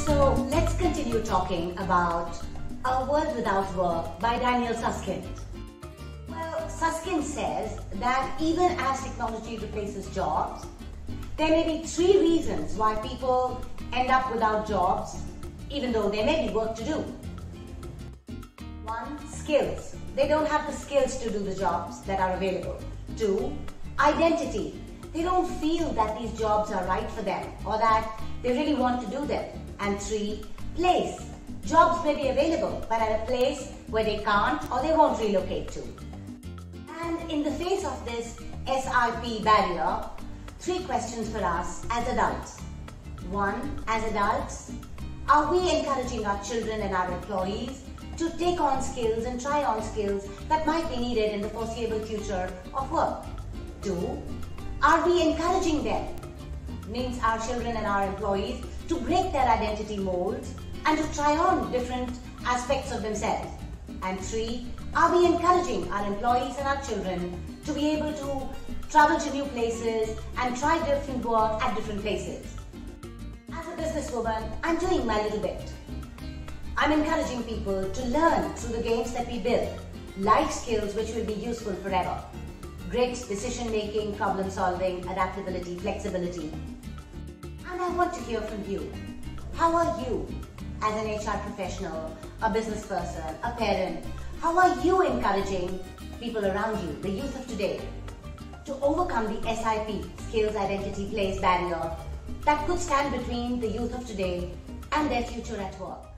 So let's continue talking about A World Without Work by Daniel Susskind. Well, Susskind says that even as technology replaces jobs, there may be 3 reasons why people end up without jobs, even though there may be work to do. 1. Skills. They don't have the skills to do the jobs that are available. 2. Identity. They don't feel that these jobs are right for them or that they really want to do them. And 3. Place. Jobs may be available, but at a place where they can't or they won't relocate to. And in the face of this SIP barrier, 3 questions for us as adults. 1. As adults, are we encouraging our children and our employees to take on skills and try on skills that might be needed in the foreseeable future of work? 2. Are we encouraging them, means our children and our employees, to break their identity molds and to try on different aspects of themselves? And 3, are we encouraging our employees and our children to be able to travel to new places and try different work at different places? As a businesswoman, I'm doing my little bit. I'm encouraging people to learn through the games that we build, life skills which will be useful forever. Grit, decision making, problem solving, adaptability, flexibility. And I want to hear from you. How are you as an HR professional, a business person, a parent? How are you encouraging people around you, the youth of today, to overcome the SIP, skills, identity, place barrier that could stand between the youth of today and their future at work?